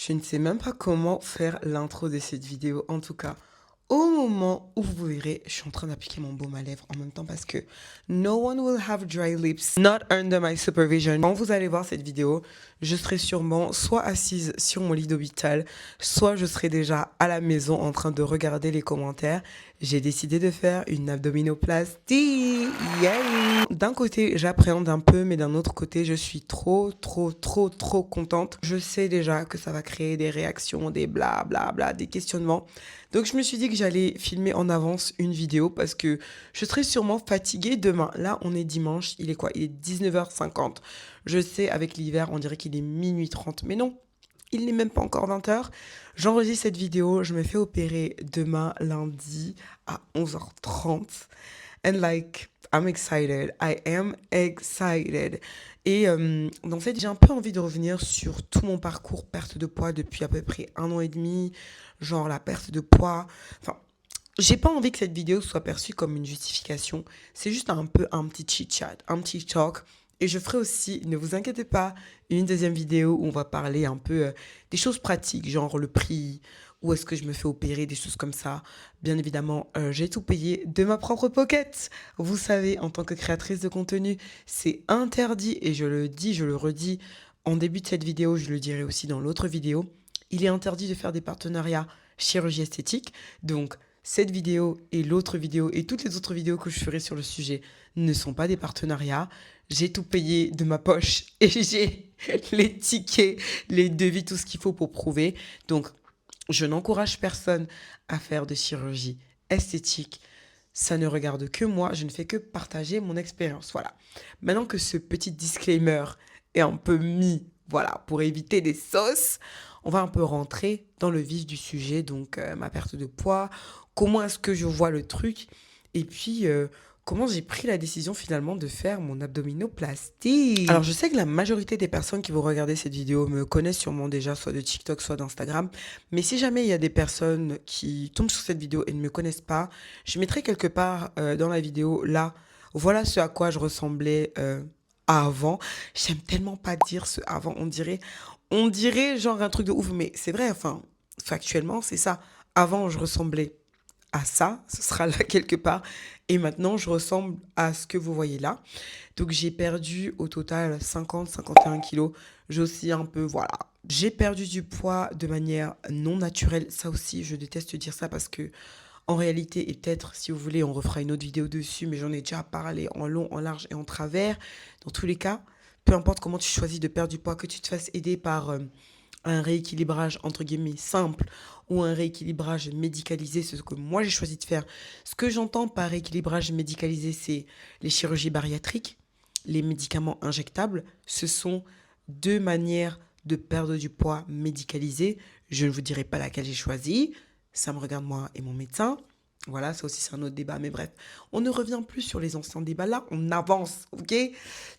Je ne sais même pas comment faire l'intro de cette vidéo. En tout cas, au moment où vous verrez, je suis en train d'appliquer mon baume à lèvres en même temps parce que no one will have dry lips, not under my supervision. Quand vous allez voir cette vidéo, je serai sûrement soit assise sur mon lit d'hôpital, soit je serai déjà à la maison en train de regarder les commentaires. J'ai décidé de faire une abdominoplastie. Yeah! D'un côté, j'appréhende un peu, mais d'un autre côté, je suis trop contente. Je sais déjà que ça va créer des réactions, des bla bla bla, des questionnements. Donc je me suis dit que j'allais filmer en avance une vidéo parce que je serai sûrement fatiguée demain. Là, on est dimanche, il est quoi? Il est 19h50. Je sais, avec l'hiver, on dirait qu'il est minuit 30, mais non. Il n'est même pas encore 20h. J'enregistre cette vidéo, je me fais opérer demain lundi à 11h30. And like, I'm excited. I am excited. Et en fait, j'ai un peu envie de revenir sur tout mon parcours perte de poids depuis à peu près 1 an et demi. Genre la perte de poids. Enfin, j'ai pas envie que cette vidéo soit perçue comme une justification. C'est juste un peu un petit chit-chat, un petit talk. Et je ferai aussi, ne vous inquiétez pas, une deuxième vidéo où on va parler un peu des choses pratiques, genre le prix, où est-ce que je me fais opérer, des choses comme ça. Bien évidemment, j'ai tout payé de ma propre pocket. Vous savez, en tant que créatrice de contenu, c'est interdit, et je le dis, je le redis en début de cette vidéo, je le dirai aussi dans l'autre vidéo. Il est interdit de faire des partenariats chirurgie esthétique. Donc, cette vidéo et l'autre vidéo et toutes les autres vidéos que je ferai sur le sujet ne sont pas des partenariats. J'ai tout payé de ma poche et j'ai les tickets, les devis, tout ce qu'il faut pour prouver. Donc, je n'encourage personne à faire de chirurgie esthétique. Ça ne regarde que moi. Je ne fais que partager mon expérience. Voilà. Maintenant que ce petit disclaimer est un peu mis, voilà, pour éviter des sauces, on va un peu rentrer dans le vif du sujet. Donc, ma perte de poids, comment est-ce que je vois le truc et puis comment j'ai pris la décision finalement de faire mon abdominoplastie. Alors je sais que la majorité des personnes qui vont regarder cette vidéo me connaissent sûrement déjà soit de TikTok soit d'Instagram, mais si jamais il y a des personnes qui tombent sur cette vidéo et ne me connaissent pas, je mettrai quelque part dans la vidéo là, voilà ce à quoi je ressemblais avant. J'aime tellement pas dire ce avant, on dirait genre un truc de ouf, mais c'est vrai, enfin, factuellement, c'est ça. Avant, je ressemblais à ça, ce sera là quelque part. Et maintenant, je ressemble à ce que vous voyez là. Donc, j'ai perdu au total 50-51 kilos. J'oscille un peu, voilà. J'ai perdu du poids de manière non naturelle. Ça aussi, je déteste dire ça parce que, en réalité, et peut-être, si vous voulez, on refera une autre vidéo dessus, mais j'en ai déjà parlé en long, en large et en travers. Dans tous les cas, peu importe comment tu choisis de perdre du poids, que tu te fasses aider par un rééquilibrage entre guillemets simple ou un rééquilibrage médicalisé, c'est ce que moi j'ai choisi de faire. Ce que j'entends par rééquilibrage médicalisé, c'est les chirurgies bariatriques, les médicaments injectables. Ce sont deux manières de perdre du poids médicalisé. Je ne vous dirai pas laquelle j'ai choisi. Ça me regarde moi et mon médecin. Voilà, ça aussi c'est un autre débat, mais bref, on ne revient plus sur les anciens débats là, on avance, ok?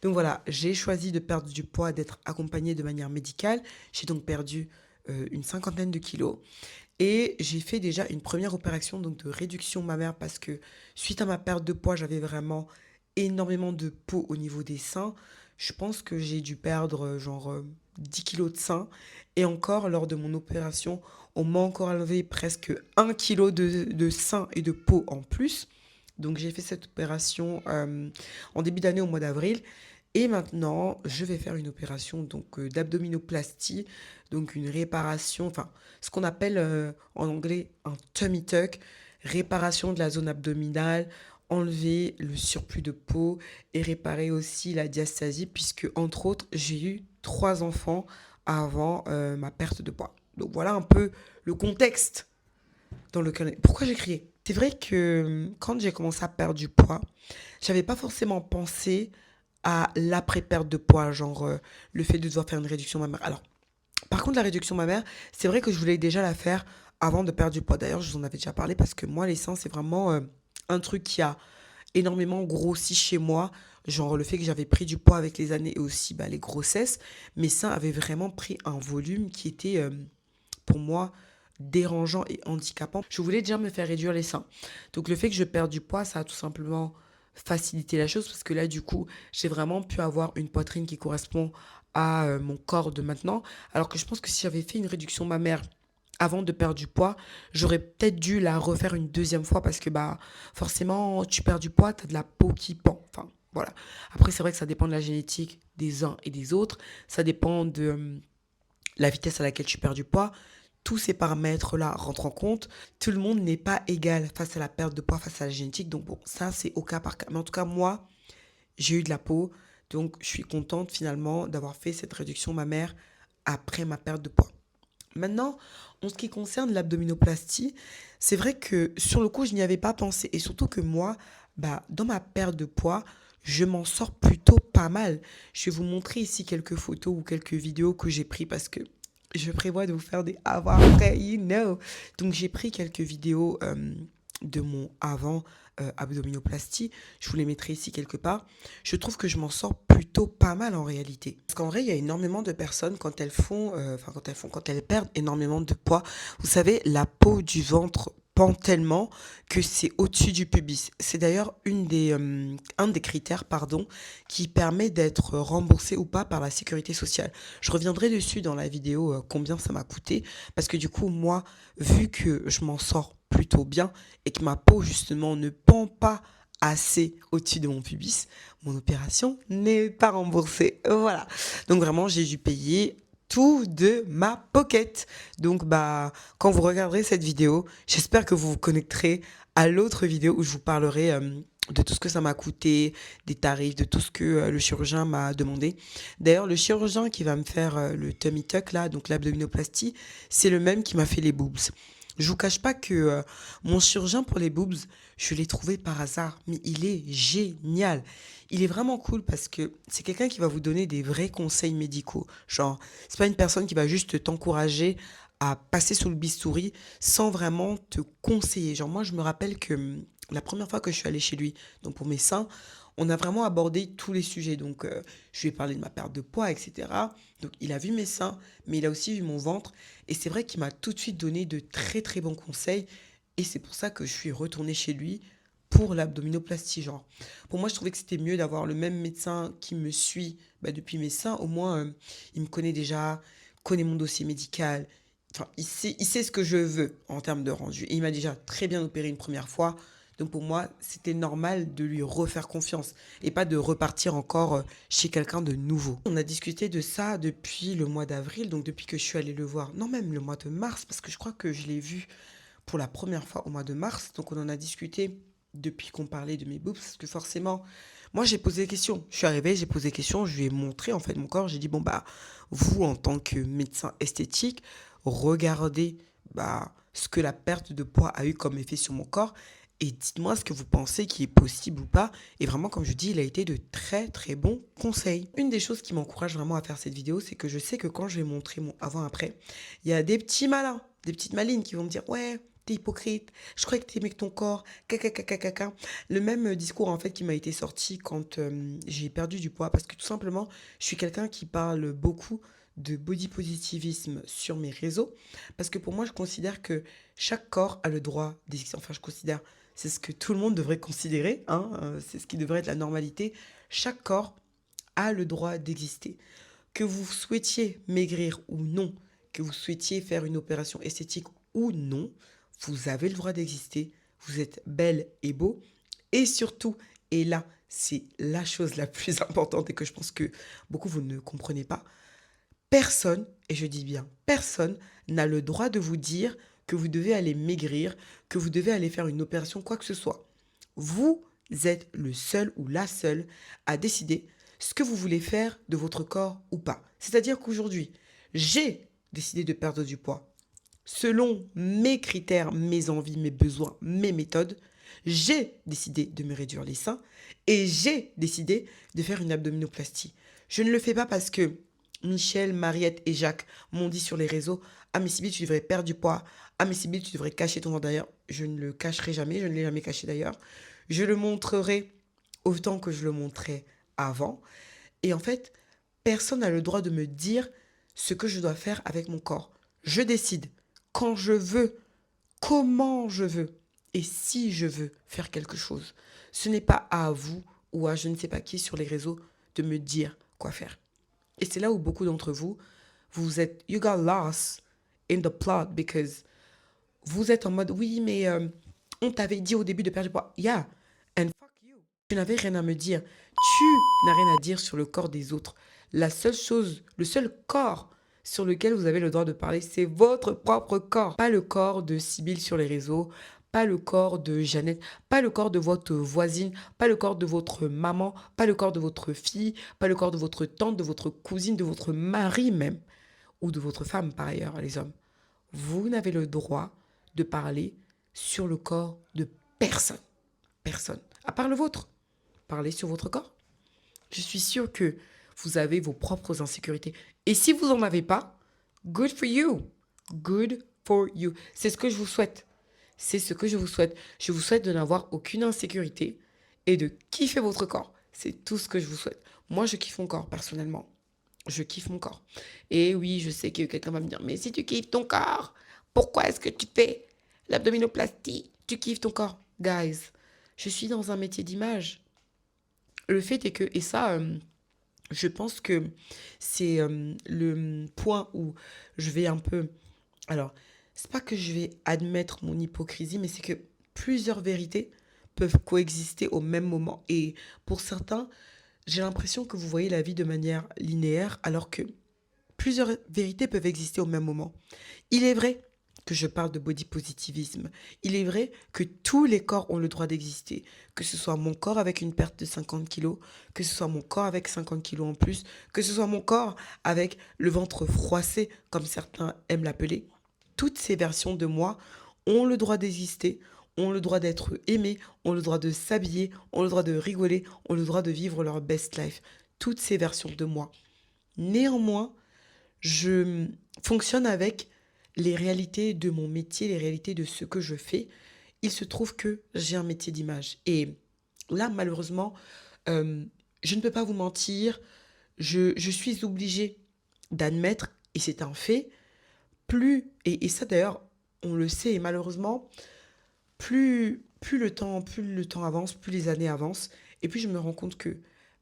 Donc voilà, j'ai choisi de perdre du poids, d'être accompagnée de manière médicale. J'ai donc perdu une cinquantaine de kilos et j'ai fait déjà une première opération donc de réduction mammaire parce que suite à ma perte de poids, j'avais vraiment énormément de peau au niveau des seins. Je pense que j'ai dû perdre 10 kilos de seins et encore lors de mon opération, on m'a encore enlevé presque 1 kilo de seins et de peau en plus. Donc j'ai fait cette opération en début d'année au mois d'avril. Et maintenant, je vais faire une opération donc d'abdominoplastie, donc une réparation, enfin ce qu'on appelle en anglais un tummy tuck, réparation de la zone abdominale, enlever le surplus de peau et réparer aussi la diastasie puisque entre autres j'ai eu 3 enfants avant ma perte de poids. Donc voilà un peu le contexte dans lequel... Pourquoi j'ai crié? C'est vrai que quand j'ai commencé à perdre du poids, j'avais pas forcément pensé à l'après-perte de poids, genre le fait de devoir faire une réduction mammaire. Alors, par contre, la réduction mammaire, c'est vrai que je voulais déjà la faire avant de perdre du poids. D'ailleurs, je vous en avais déjà parlé parce que moi, les seins, c'est vraiment un truc qui a énormément grossi chez moi. Genre le fait que j'avais pris du poids avec les années et aussi bah, les grossesses, mes seins avaient vraiment pris un volume qui était pour moi dérangeant et handicapant. Je voulais déjà me faire réduire les seins. Donc le fait que je perde du poids, ça a tout simplement facilité la chose parce que là du coup, j'ai vraiment pu avoir une poitrine qui correspond à mon corps de maintenant. Alors que je pense que si j'avais fait une réduction mammaire avant de perdre du poids, j'aurais peut-être dû la refaire une deuxième fois parce que bah forcément, tu perds du poids, tu as de la peau qui pend. Enfin, voilà. Après, c'est vrai que ça dépend de la génétique des uns et des autres. Ça dépend de la vitesse à laquelle tu perds du poids. Tous ces paramètres-là rentrent en compte. Tout le monde n'est pas égal face à la perte de poids, face à la génétique. Donc bon, ça, c'est au cas par cas. Mais en tout cas, moi, j'ai eu de la peau. Donc, je suis contente finalement d'avoir fait cette réduction mammaire après ma perte de poids. Maintenant, en ce qui concerne l'abdominoplastie, c'est vrai que sur le coup, je n'y avais pas pensé. Et surtout que moi, bah, dans ma perte de poids, je m'en sors plutôt pas mal. Je vais vous montrer ici quelques photos ou quelques vidéos que j'ai prises parce que je prévois de vous faire des avant après, you know. Donc j'ai pris quelques vidéos de mon avant abdominoplastie. Je vous les mettrai ici quelque part. Je trouve que je m'en sors plutôt pas mal en réalité. Parce qu'en vrai, il y a énormément de personnes quand elles perdent énormément de poids. Vous savez, la peau du ventre pend tellement que c'est au-dessus du pubis. C'est d'ailleurs un des critères, pardon, qui permet d'être remboursé ou pas par la sécurité sociale. Je reviendrai dessus dans la vidéo combien ça m'a coûté parce que du coup, moi, vu que je m'en sors plutôt bien et que ma peau justement ne pend pas assez au-dessus de mon pubis, mon opération n'est pas remboursée. Voilà. Donc vraiment, j'ai dû payer tout de ma pocket. Donc bah quand vous regarderez cette vidéo, j'espère que vous vous connecterez à l'autre vidéo où je vous parlerai de tout ce que ça m'a coûté, des tarifs, de tout ce que le chirurgien m'a demandé. D'ailleurs, le chirurgien qui va me faire le tummy tuck là, donc l'abdominoplastie, c'est le même qui m'a fait les boobs. Je vous cache pas que mon chirurgien pour les boobs, je l'ai trouvé par hasard, mais il est génial. Il est vraiment cool parce que c'est quelqu'un qui va vous donner des vrais conseils médicaux. Genre, c'est pas une personne qui va juste t'encourager à passer sous le bistouri sans vraiment te conseiller. Genre, moi, je me rappelle que la première fois que je suis allée chez lui, donc pour mes seins, on a vraiment abordé tous les sujets. Donc, je lui ai parlé de ma perte de poids, etc. Donc, il a vu mes seins, mais il a aussi vu mon ventre. Et c'est vrai qu'il m'a tout de suite donné de très, très bons conseils. Et c'est pour ça que je suis retournée chez lui pour l'abdominoplastie, genre. Pour moi, je trouvais que c'était mieux d'avoir le même médecin qui me suit bah, depuis mes seins. Au moins, il me connaît déjà, connaît mon dossier médical. Enfin, il sait ce que je veux en termes de rendu. Et il m'a déjà très bien opéré une première fois. Donc pour moi, c'était normal de lui refaire confiance et pas de repartir encore chez quelqu'un de nouveau. On a discuté de ça depuis le mois d'avril, donc depuis que je suis allée le voir. Non, même le mois de mars, parce que je crois que je l'ai vu pour la première fois au mois de mars. Donc on en a discuté depuis qu'on parlait de mes boobs, parce que forcément, moi j'ai posé des questions. Je suis arrivée, j'ai posé des questions, je lui ai montré en fait mon corps. J'ai dit, bon bah, vous en tant que médecin esthétique, regardez bah, ce que la perte de poids a eu comme effet sur mon corps et dites-moi ce que vous pensez qui est possible ou pas. Et vraiment, comme je dis, il a été de très très bons conseils. Une des choses qui m'encourage vraiment à faire cette vidéo, c'est que je sais que quand je vais montrer mon avant-après, il y a des petits malins, des petites malines qui vont me dire, ouais, t'es hypocrite, je croyais que t'aimais que ton corps, caca. Le même discours en fait qui m'a été sorti quand j'ai perdu du poids parce que tout simplement, je suis quelqu'un qui parle beaucoup de body positivisme sur mes réseaux parce que pour moi, je considère que chaque corps a le droit d'exister. Enfin, je considère, c'est ce que tout le monde devrait considérer, hein, c'est ce qui devrait être la normalité. Chaque corps a le droit d'exister. Que vous souhaitiez maigrir ou non, que vous souhaitiez faire une opération esthétique ou non, vous avez le droit d'exister. Vous êtes belle et beau. Et surtout, et là, c'est la chose la plus importante et que je pense que beaucoup vous ne comprenez pas, personne, et je dis bien personne, n'a le droit de vous dire que vous devez aller maigrir, que vous devez aller faire une opération, quoi que ce soit. Vous êtes le seul ou la seule à décider ce que vous voulez faire de votre corps ou pas. C'est-à-dire qu'aujourd'hui, j'ai décidé de perdre du poids. Selon mes critères, mes envies, mes besoins, mes méthodes, j'ai décidé de me réduire les seins et j'ai décidé de faire une abdominoplastie. Je ne le fais pas parce que Michel, Mariette et Jacques m'ont dit sur les réseaux: ah mais Sybille, tu devrais perdre du poids. Ah mais Sybille, tu devrais cacher ton ventre. D'ailleurs, je ne le cacherai jamais, je ne l'ai jamais caché d'ailleurs. Je le montrerai autant que je le montrais avant. Et en fait, personne n'a le droit de me dire ce que je dois faire avec mon corps. Je décide quand je veux, comment je veux et si je veux faire quelque chose. Ce n'est pas à vous ou à je ne sais pas qui sur les réseaux de me dire quoi faire. Et c'est là où beaucoup d'entre vous, you got lost in the plot because vous êtes en mode, oui, mais on t'avait dit au début de perdre du poids. Yeah, and fuck you. Tu n'avais rien à me dire. Tu n'as rien à dire sur le corps des autres. La seule chose, le seul corps sur lequel vous avez le droit de parler, c'est votre propre corps. Pas le corps de Sibylle sur les réseaux, pas le corps de Jeannette, pas le corps de votre voisine, pas le corps de votre maman, pas le corps de votre fille, pas le corps de votre tante, de votre cousine, de votre mari même, ou de votre femme par ailleurs, les hommes. Vous n'avez le droit de parler sur le corps de personne. Personne. À part le vôtre. Parlez sur votre corps. Je suis sûre que vous avez vos propres insécurités. Et si vous n'en avez pas, good for you. Good for you. C'est ce que je vous souhaite. C'est ce que je vous souhaite. Je vous souhaite de n'avoir aucune insécurité et de kiffer votre corps. C'est tout ce que je vous souhaite. Moi, je kiffe mon corps, personnellement. Je kiffe mon corps. Et oui, je sais que quelqu'un va me dire, mais si tu kiffes ton corps, pourquoi est-ce que tu fais l'abdominoplastie? Tu kiffes ton corps. Guys, je suis dans un métier d'image. Le fait est que, et ça, je pense que c'est le point où je vais un peu... Alors, c'est pas que je vais admettre mon hypocrisie, mais c'est que plusieurs vérités peuvent coexister au même moment. Et pour certains, j'ai l'impression que vous voyez la vie de manière linéaire, alors que plusieurs vérités peuvent exister au même moment. Il est vrai que je parle de body positivisme. Il est vrai que tous les corps ont le droit d'exister. Que ce soit mon corps avec une perte de 50 kilos, que ce soit mon corps avec 50 kilos en plus, que ce soit mon corps avec le ventre froissé, comme certains aiment l'appeler. Toutes ces versions de moi ont le droit d'exister, ont le droit d'être aimées, ont le droit de s'habiller, ont le droit de rigoler, ont le droit de vivre leur best life. Toutes ces versions de moi. Néanmoins, je fonctionne avec les réalités de mon métier, les réalités de ce que je fais. Il se trouve que j'ai un métier d'image. Et là, malheureusement, je ne peux pas vous mentir, je suis obligée d'admettre, et c'est un fait, et ça d'ailleurs, on le sait, et malheureusement, plus le temps avance, plus les années avancent, et puis je me rends compte que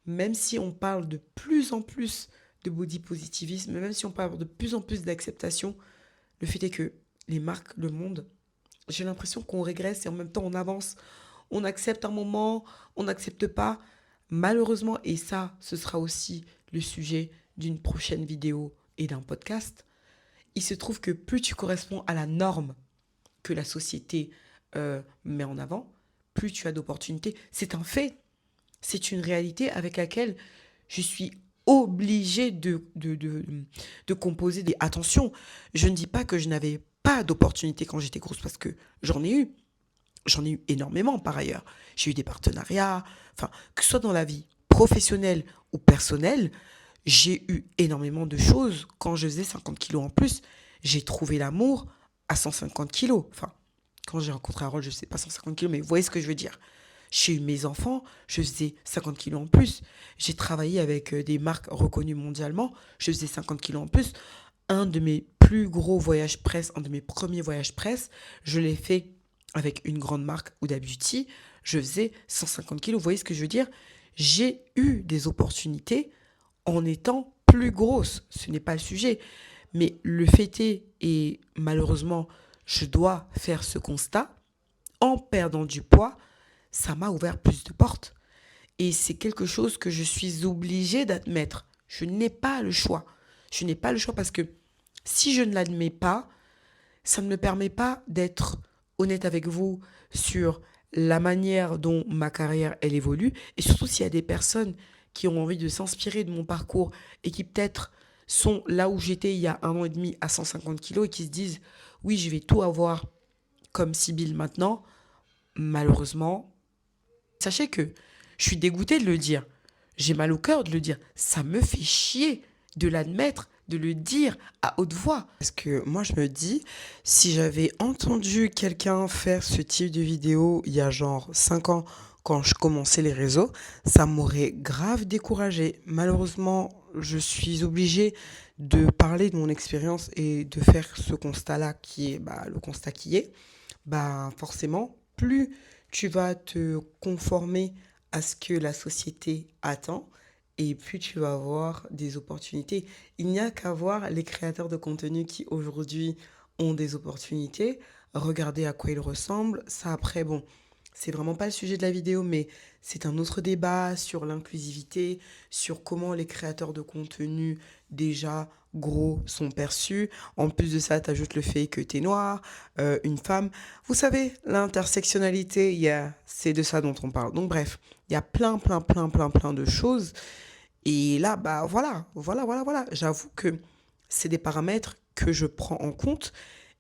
même si on parle de plus en plus de body positivisme, même si on parle de plus en plus d'acceptation, le fait est que les marques, le monde, j'ai l'impression qu'on régresse et en même temps on avance. On accepte un moment, on n'accepte pas. Malheureusement, et ça, ce sera aussi le sujet d'une prochaine vidéo et d'un podcast, il se trouve que plus tu corresponds à la norme que la société met en avant, plus tu as d'opportunités. C'est un fait. C'est une réalité avec laquelle je suis obligée de composer des... Attention, je ne dis pas que je n'avais pas d'opportunités quand j'étais grosse, parce que j'en ai eu. J'en ai eu énormément par ailleurs. J'ai eu des partenariats, enfin, que ce soit dans la vie professionnelle ou personnelle, j'ai eu énormément de choses. Quand je faisais 50 kilos en plus, j'ai trouvé l'amour à 150 kilos. Enfin, quand j'ai rencontré Harold, je ne sais pas 150 kilos, mais vous voyez ce que je veux dire. J'ai eu mes enfants, je faisais 50 kilos en plus. J'ai travaillé avec des marques reconnues mondialement, je faisais 50 kilos en plus. Un de mes plus gros voyages presse, un de mes premiers voyages presse, je l'ai fait avec une grande marque, Huda Beauty. Je faisais 150 kilos. Vous voyez ce que je veux dire? J'ai eu des opportunités en étant plus grosse. Ce n'est pas le sujet. Mais le fait est, et malheureusement, je dois faire ce constat, en perdant du poids, ça m'a ouvert plus de portes. Et c'est quelque chose que je suis obligée d'admettre. Je n'ai pas le choix. Je n'ai pas le choix parce que si je ne l'admets pas, ça ne me permet pas d'être honnête avec vous sur la manière dont ma carrière, elle évolue. Et surtout s'il y a des personnes qui ont envie de s'inspirer de mon parcours et qui peut-être sont là où j'étais il y a 1 an et demi à 150 kilos et qui se disent « Oui, je vais tout avoir comme Sibylle maintenant », malheureusement, sachez que je suis dégoûtée de le dire. J'ai mal au cœur de le dire. Ça me fait chier de l'admettre, de le dire à haute voix. Parce que moi, je me dis, si j'avais entendu quelqu'un faire ce type de vidéo il y a genre 5 ans, quand je commençais les réseaux, ça m'aurait grave découragée. Malheureusement, je suis obligée de parler de mon expérience et de faire ce constat-là qui est le constat qui est. Forcément, plus tu vas te conformer à ce que la société attend et plus tu vas avoir des opportunités. Il n'y a qu'à voir les créateurs de contenu qui aujourd'hui ont des opportunités. Regardez à quoi ils ressemblent. Ça après, bon, c'est vraiment pas le sujet de la vidéo, mais c'est un autre débat sur l'inclusivité, sur comment les créateurs de contenu déjà gros sont perçus. En plus de ça, tu ajoutes le fait que tu es noir, une femme. Vous savez, l'intersectionnalité, c'est de ça dont on parle. Donc bref, il y a plein de choses. Et là, bah voilà. J'avoue que c'est des paramètres que je prends en compte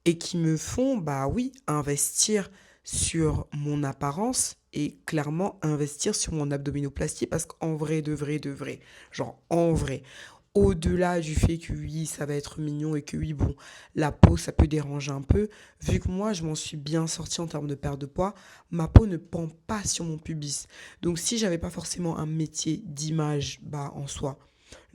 et qui me font, bah oui, investir sur mon apparence et clairement investir sur mon abdominoplastie parce qu'en vrai, de vrai, genre en vrai, au-delà du fait que oui, ça va être mignon et que oui, bon, la peau, ça peut déranger un peu, vu que moi, je m'en suis bien sortie en termes de perte de poids, ma peau ne pend pas sur mon pubis. Donc, si j'avais pas forcément un métier d'image, bah, en soi,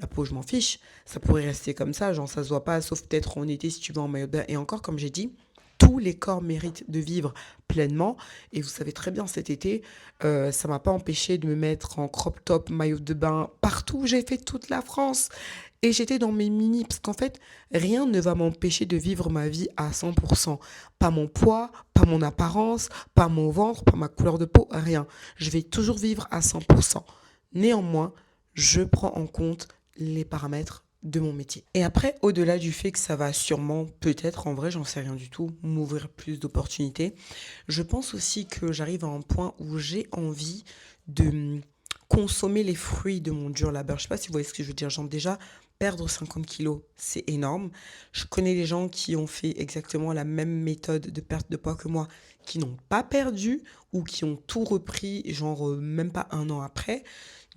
la peau, je m'en fiche. Ça pourrait rester comme ça, genre, ça se voit pas, sauf peut-être en été si tu vas en maillot de bain. Et encore, comme j'ai dit, tous les corps méritent de vivre pleinement. Et vous savez très bien, cet été, ça m'a pas empêché de me mettre en crop top, maillot de bain, partout. J'ai fait toute la France. Et j'étais dans mes mini, parce qu'en fait, rien ne va m'empêcher de vivre ma vie à 100%. Pas mon poids, pas mon apparence, pas mon ventre, pas ma couleur de peau, rien. Je vais toujours vivre à 100%. Néanmoins, je prends en compte les paramètres de mon métier. Et après, au-delà du fait que ça va sûrement, peut-être, en vrai, j'en sais rien du tout, m'ouvrir plus d'opportunités, je pense aussi que j'arrive à un point où j'ai envie de consommer les fruits de mon dur labeur. Je sais pas si vous voyez ce que je veux dire. Genre déjà, perdre 50 kilos, c'est énorme. Je connais des gens qui ont fait exactement la même méthode de perte de poids que moi, qui n'ont pas perdu ou qui ont tout repris, genre même pas un an après.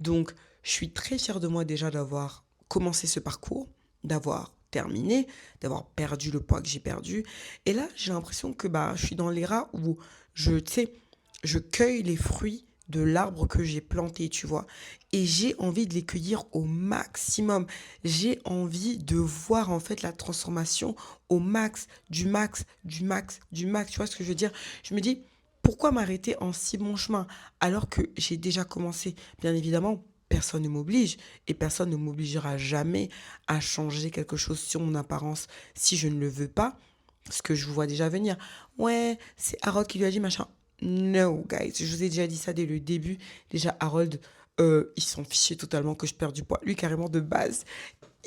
Donc, je suis très fière de moi déjà d'avoir commencé ce parcours, d'avoir terminé, d'avoir perdu le poids que j'ai perdu. Et là, j'ai l'impression que bah, je suis dans l'era où tu sais, je cueille les fruits de l'arbre que j'ai planté, tu vois. Et j'ai envie de les cueillir au maximum. J'ai envie de voir en fait la transformation au max, du max, du max, du max. Tu vois ce que je veux dire? Je me dis, pourquoi m'arrêter en si bon chemin alors que j'ai déjà commencé? Bien évidemment, personne ne m'oblige et personne ne m'obligera jamais à changer quelque chose sur mon apparence si je ne le veux pas. Ce que je vous vois déjà venir. Ouais, c'est Harold qui lui a dit machin. No, guys, je vous ai déjà dit ça dès le début. Déjà, Harold, ils s'en fichaient totalement que je perde du poids. Lui, carrément, de base,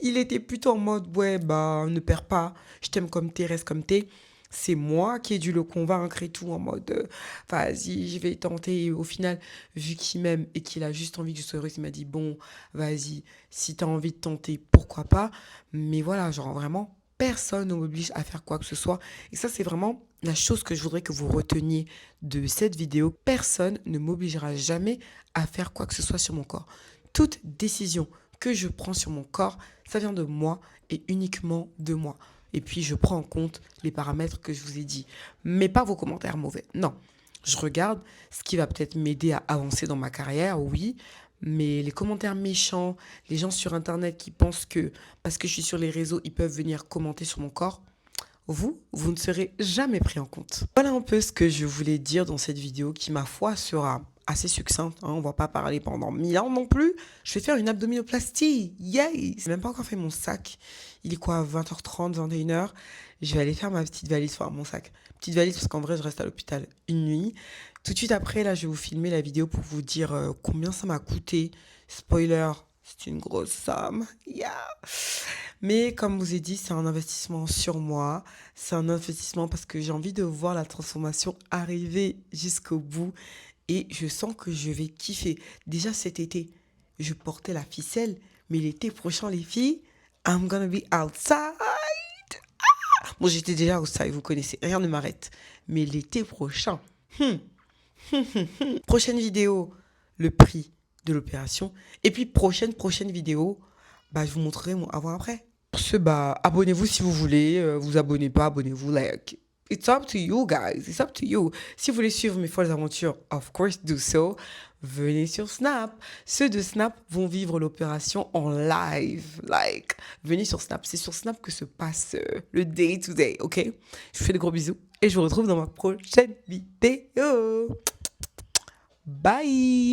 il était plutôt en mode, ouais, bah, ne perds pas, je t'aime comme t'es, reste comme t'es. C'est moi qui ai dû le convaincre et tout, en mode, vas-y, je vais tenter. Et au final, vu qu'il m'aime et qu'il a juste envie que je sois heureuse, il m'a dit, bon, vas-y, si t'as envie de tenter, pourquoi pas. Mais voilà, genre vraiment, personne ne m'oblige à faire quoi que ce soit. Et ça, c'est vraiment la chose que je voudrais que vous reteniez de cette vidéo. Personne ne m'obligera jamais à faire quoi que ce soit sur mon corps. Toute décision que je prends sur mon corps, ça vient de moi et uniquement de moi. Et puis, je prends en compte les paramètres que je vous ai dit. Mais pas vos commentaires mauvais. Non. Je regarde ce qui va peut-être m'aider à avancer dans ma carrière, oui. Mais les commentaires méchants, les gens sur Internet qui pensent que parce que je suis sur les réseaux, ils peuvent venir commenter sur mon corps, vous ne serez jamais pris en compte. Voilà un peu ce que je voulais dire dans cette vidéo qui, ma foi, sera assez succincte. Hein. On ne va pas parler pendant 1000 ans non plus. Je vais faire une abdominoplastie. Yay! J'ai même pas encore fait mon sac. Il est quoi, 20h30, 21h. Je vais aller faire ma petite valise, enfin mon sac. Petite valise parce qu'en vrai, je reste à l'hôpital une nuit. Tout de suite après, là, je vais vous filmer la vidéo pour vous dire combien ça m'a coûté. Spoiler, c'est une grosse somme. Yeah! Mais comme je vous ai dit, c'est un investissement sur moi. C'est un investissement parce que j'ai envie de voir la transformation arriver jusqu'au bout. Et je sens que je vais kiffer. Déjà cet été, je portais la ficelle. Mais l'été prochain, les filles, I'm gonna be outside. Bon, j'étais déjà outside, vous connaissez. Rien ne m'arrête. Mais l'été prochain, prochaine vidéo, le prix de l'opération. Et puis prochaine vidéo, bah, je vous montrerai mon avant-après. Pour ce, bah, abonnez-vous si vous voulez. Vous abonnez pas, abonnez-vous. Like, it's up to you, guys. It's up to you. Si vous voulez suivre mes folles aventures, of course, do so. Venez sur Snap. Ceux de Snap vont vivre l'opération en live. Like, venez sur Snap. C'est sur Snap que se passe le day to day, ok? Je vous fais de gros bisous et je vous retrouve dans ma prochaine vidéo. Bye!